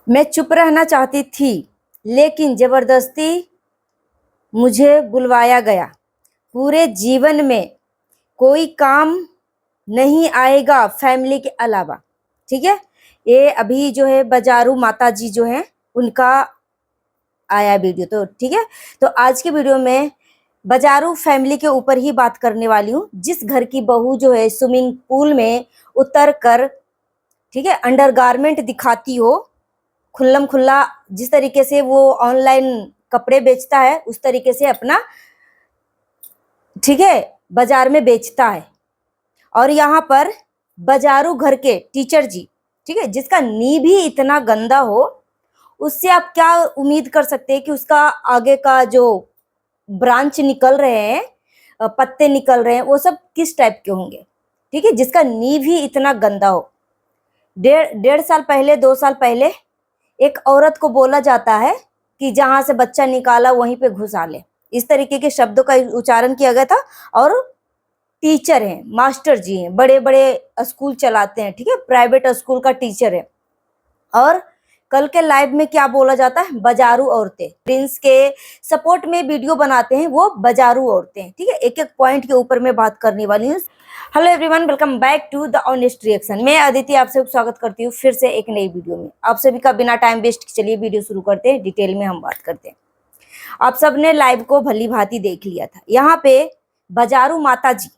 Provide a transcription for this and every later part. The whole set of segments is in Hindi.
मैं चुप रहना चाहती थी, लेकिन जबरदस्ती मुझे बुलवाया गया। पूरे जीवन में कोई काम नहीं आएगा फैमिली के अलावा। ठीक है, ये अभी जो है बजारू माता जी जो है उनका आया वीडियो। तो ठीक है, तो आज के वीडियो में बजारू फैमिली के ऊपर ही बात करने वाली हूँ। जिस घर की बहू जो है स्विमिंग पूल में उतर कर, ठीक है, अंडरगारमेंट दिखाती हो, खुल्लम खुल्ला, जिस तरीके से वो ऑनलाइन कपड़े बेचता है उस तरीके से अपना, ठीक है, बाजार में बेचता है। और यहाँ पर बजारू घर के टीचर जी, ठीक है, जिसका नींव ही इतना गंदा हो, उससे आप क्या उम्मीद कर सकते हैं कि उसका आगे का जो ब्रांच निकल रहे हैं, पत्ते निकल रहे हैं, वो सब किस टाइप के होंगे। ठीक है, जिसका नींव ही इतना गंदा हो। डेढ़ साल पहले, 2 साल पहले एक औरत को बोला जाता है कि जहां से बच्चा निकाला वहीं पे घुसा ले, इस तरीके के शब्दों का उच्चारण किया गया था। और टीचर हैं, मास्टर जी हैं, बड़े बड़े स्कूल चलाते हैं, ठीक है, प्राइवेट स्कूल का टीचर है। और कल के लाइव में क्या बोला जाता है, बजारू औरतें। प्रिंस के सपोर्ट में वीडियो बनाते हैं वो बजारू औरतें। ठीक है, एक एक पॉइंट के ऊपर मैं बात करने वाली हूँ। Hello everyone, welcome back to the honest reaction. मैं अदिति आप सबका स्वागत करती हूँ फिर से एक नई वीडियो में। आप सभी का बिना टाइम वेस्ट चलिए वीडियो शुरू करते हैं, डिटेल में हम बात करते हैं। आप सबने लाइव को भली भांति देख लिया था। यहाँ पे बजारू माता जी,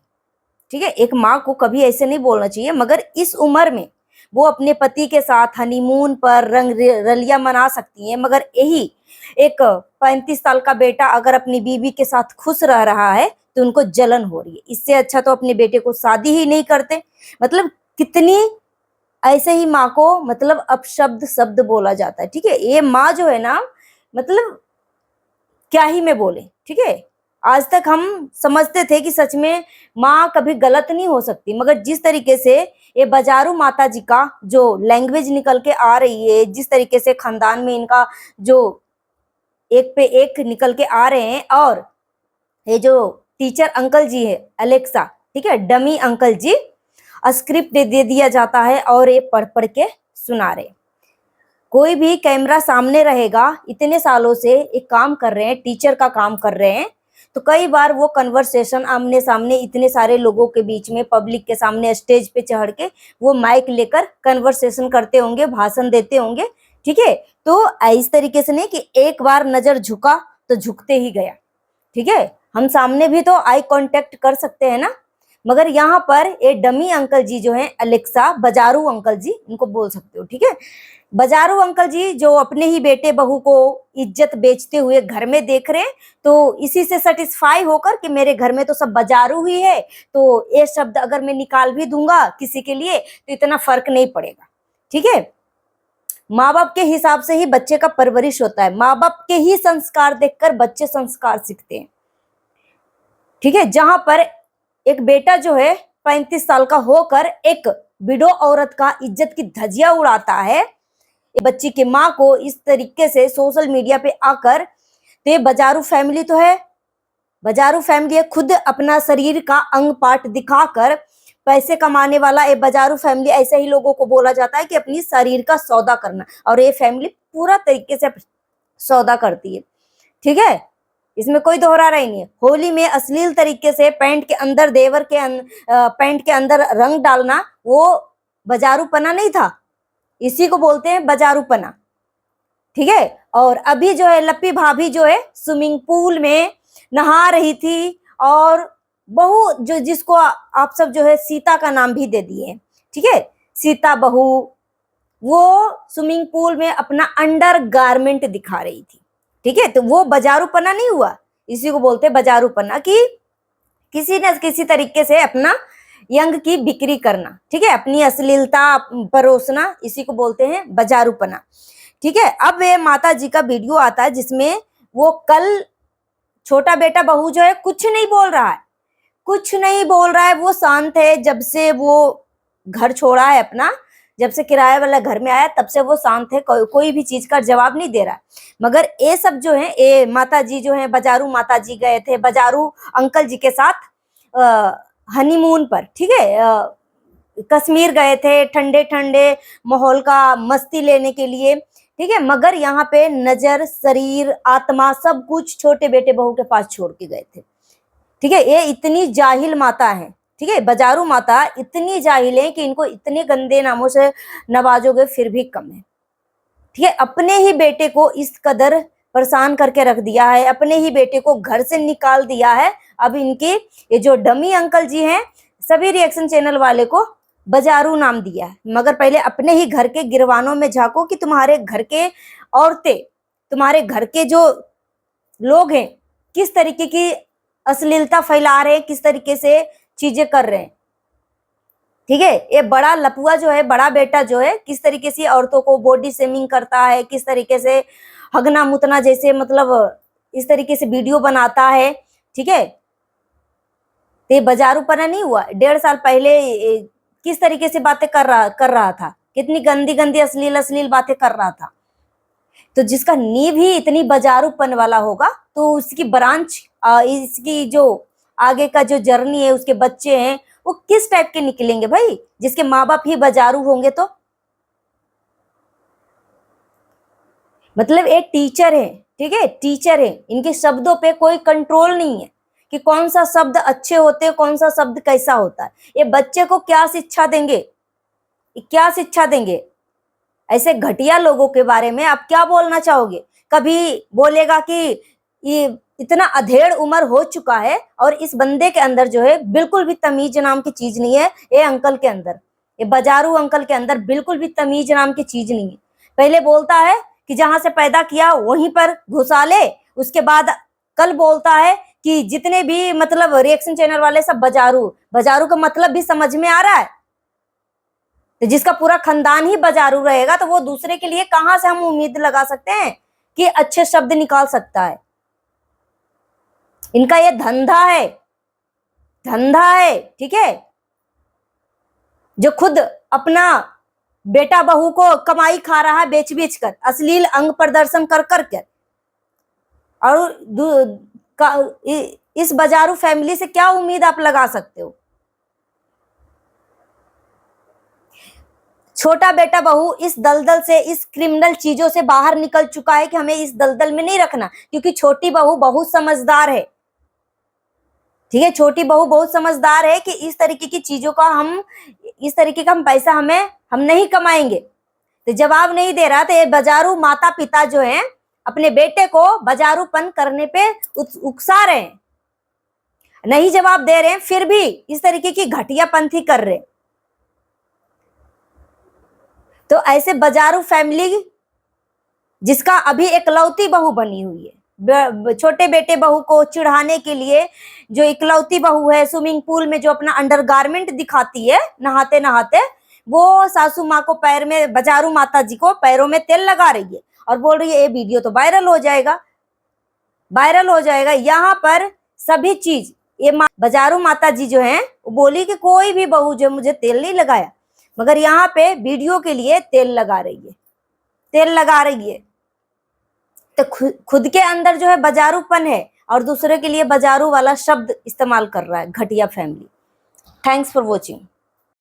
ठीक है, एक माँ को कभी ऐसे नहीं बोलना चाहिए, मगर इस उम्र में वो अपने पति के साथ हनीमून पर रंग रलिया मना सकती हैं, मगर यही एक 35 साल का बेटा अगर अपनी बीवी के साथ खुश रह रहा है तो उनको जलन हो रही है। इससे अच्छा तो अपने बेटे को शादी ही नहीं करते। मतलब कितनी ऐसे ही माँ को मतलब अपशब्द शब्द बोला जाता है। ठीक है, ये माँ जो है ना, मतलब क्या ही मैं बोले। ठीक है, आज तक हम समझते थे कि सच में माँ कभी गलत नहीं हो सकती, मगर जिस तरीके से ये बजारू माता जी का जो लैंग्वेज निकल के आ रही है, जिस तरीके से खानदान में इनका जो एक पे एक निकल के आ रहे हैं। और ये जो टीचर अंकल जी है अलेक्सा, ठीक है, डमी अंकल जी, स्क्रिप्ट दे दिया जाता है और ये पढ़ पढ़ के सुना रहे। कोई भी कैमरा सामने रहेगा, इतने सालों से एक काम कर रहे हैं, टीचर का काम कर रहे हैं, तो कई बार वो कन्वर्सेशन आमने सामने इतने सारे लोगों के बीच में, पब्लिक के सामने स्टेज पे चढ़ के वो माइक लेकर कन्वर्सेशन करते होंगे, भाषण देते होंगे। ठीक है, तो इस तरीके से नहीं कि एक बार नजर झुका तो झुकते ही गया। ठीक है, हम सामने भी तो आई कांटेक्ट कर सकते हैं ना। मगर यहाँ पर ये डमी अंकल जी जो हैं, अलेक्सा, बजारू अंकल जी इनको बोल सकते हो। ठीक है, बजारू अंकल जी जो अपने ही बेटे बहू को इज्जत बेचते हुए घर में देख रहे हैं, तो इसी से सेटिस्फाई होकर कि मेरे घर में तो सब बजारू ही है, तो ये शब्द अगर मैं निकाल भी दूंगा किसी के लिए तो इतना फर्क नहीं पड़ेगा। ठीक है, माँ बाप के हिसाब से ही बच्चे का परवरिश होता है, माँ बाप के ही संस्कार देखकर बच्चे संस्कार सीखते हैं। ठीक है, जहां पर एक बेटा जो है 35 साल का होकर एक विडो औरत का इज्जत की धज्जियां उड़ाता है, बच्ची की माँ को इस तरीके से सोशल मीडिया पे आकर, तो ये बजारू फैमिली तो है। बजारू फैमिली है, खुद अपना शरीर का अंग पार्ट दिखाकर पैसे कमाने वाला ये बजारू फैमिली। ऐसे ही लोगों को बोला जाता है कि अपनी शरीर का सौदा करना, और ये फैमिली पूरा तरीके से सौदा करती है। ठीक है, इसमें कोई दोहरा रही नहीं है। होली में अश्लील तरीके से पैंट के अंदर पैंट के अंदर रंग डालना, वो बजारूपना नहीं था, इसी को बोलते हैं बजारूपना। ठीक है, और अभी जो है लप्पी भाभी जो है स्विमिंग पूल में नहा रही थी, और बहू जो, जिसको आप सब जो है सीता का नाम भी दे दिए। ठीक है, सीता बहू, वो स्विमिंग पूल में अपना अंडर गारमेंट दिखा रही थी। ठीक है, तो वो बजारूपना नहीं हुआ, इसी को बोलते हैं बजारूपना, कि किसी न किसी तरीके से अपना यंग की बिक्री करना। ठीक है, अपनी अश्लीलता परोसना, इसी को बोलते हैं बजारूपना। ठीक है, अब ये माता जी का वीडियो आता है जिसमें वो कल छोटा बेटा बहू जो है कुछ नहीं बोल रहा है, कुछ नहीं बोल रहा है, वो शांत है। जब से वो घर छोड़ा है अपना, जब से किराए वाला घर में आया तब से वो शांत है, कोई भी चीज का जवाब नहीं दे रहा। मगर ये सब जो है, ये माता जी जो है, बजारू माता जी गए थे बजारू अंकल जी के साथ हनीमून पर। ठीक है, कश्मीर गए थे ठंडे ठंडे माहौल का मस्ती लेने के लिए। ठीक है, मगर यहाँ पे नजर, शरीर, आत्मा सब कुछ छोटे बेटे बहू के पास छोड़ के गए थे। ठीक है, ये इतनी जाहिल माता है। ठीक है, बाजारू माता इतनी जाहिल है कि इनको इतने गंदे नामों से नवाजोगे फिर भी कम है। ठीक है, अपने ही बेटे को इस कदर परेशान करके रख दिया है, अपने ही बेटे को घर से निकाल दिया है। अब इनके ये जो डमी अंकल जी हैं, सभी रिएक्शन चैनल वाले को बाजारू नाम दिया है। मगर पहले अपने ही घर के गिरवानों में झांको कि तुम्हारे घर के औरतें, तुम्हारे घर के जो लोग हैं किस तरीके की अश्लीलता फैला रहे हैं, किस तरीके से चीजें कर रहे हैं। ठीक है, ये बड़ा लपुआ जो है, बड़ा बेटा जो है, किस तरीके से औरतों को बॉडी शेमिंग करता है, किस तरीके से हगना मुतना जैसे मतलब इस तरीके से वीडियो बनाता है। ठीक है, तो ये बाजारूपना नहीं हुआ। 1.5 साल पहले किस तरीके से बातें कर रहा था, कितनी गंदी गंदी अश्लील बातें कर रहा था। तो जिसका नींव ही इतनी बाजारूपन वाला होगा तो उसकी ब्रांच, इसकी जो आगे का जो जर्नी है, उसके बच्चे हैं वो किस टाइप के निकलेंगे भाई, जिसके माँ बाप ही बाजारू होंगे। तो मतलब एक टीचर है, ठीक है, टीचर है, इनके शब्दों पे कोई कंट्रोल नहीं है कि कौन सा शब्द अच्छे होते हैं, कौन सा शब्द कैसा होता है। ये बच्चे को क्या शिक्षा देंगे, क्या शिक्षा देंगे? ऐसे घटिया लोगों के बारे में आप क्या बोलना चाहोगे? कभी बोलेगा कि ये इतना अधेड़ उम्र हो चुका है और इस बंदे के अंदर जो है बिल्कुल भी तमीज नाम की चीज नहीं है। ये अंकल के अंदर, ये बाजारू अंकल के अंदर बिल्कुल भी तमीज नाम की चीज नहीं है। पहले बोलता है कि जहां से पैदा किया वहीं पर घुसा ले, उसके बाद कल बोलता है कि जितने भी मतलब रिएक्शन चैनल वाले सब बाजारू, बाजारू का मतलब भी समझ में आ रहा है। तो जिसका पूरा खानदान ही बाजारू रहेगा तो वो दूसरे के लिए कहां से हम उम्मीद लगा सकते हैं कि अच्छे शब्द निकाल सकता है? इनका ये धंधा है, धंधा है। ठीक है, जो खुद अपना बेटा बहू को कमाई खा रहा है बेच बेच कर, अश्लील अंग प्रदर्शन कर कर और इस बाजारू फैमिली से क्या उम्मीद आप लगा सकते हो? छोटा बेटा बहू इस दलदल से, इस क्रिमिनल चीजों से बाहर निकल चुका है कि हमें इस दलदल में नहीं रखना, क्योंकि छोटी बहू बहुत समझदार है। ठीक है, छोटी बहू बहुत समझदार है कि इस तरीके की चीजों का इस तरीके का हम पैसा हम नहीं कमाएंगे। तो जवाब नहीं दे रहा, तो ये बाजारू माता पिता जो हैं अपने बेटे को बाजारूपन करने पे उकसा रहे हैं, नहीं जवाब दे रहे हैं, फिर भी इस तरीके की घटियापंथी कर रहे हैं। तो ऐसे बाजारू फैमिली जिसका अभी इकलौती बहू बनी हुई है, छोटे बेटे बहू को चिढ़ाने के लिए जो इकलौती बहू है, स्विमिंग पूल में जो अपना अंडरगारमेंट दिखाती है नहाते नहाते, वो सासू माँ को पैर में, बाजारू माता जी को पैरों में तेल लगा रही है और बोल रही है ये वीडियो तो वायरल हो जाएगा, वायरल हो जाएगा। यहाँ पर सभी चीज ये बाजारू माता जी जो है वो बोली कि कोई भी बहू जो मुझे तेल नहीं लगाया, मगर यहाँ पे वीडियो के लिए तेल लगा रही है, तेल लगा रही है। तो खुद के अंदर जो है बाजारूपन है और दूसरे के लिए बाजारू वाला शब्द इस्तेमाल कर रहा है। घटिया फैमिली। Thanks for watching.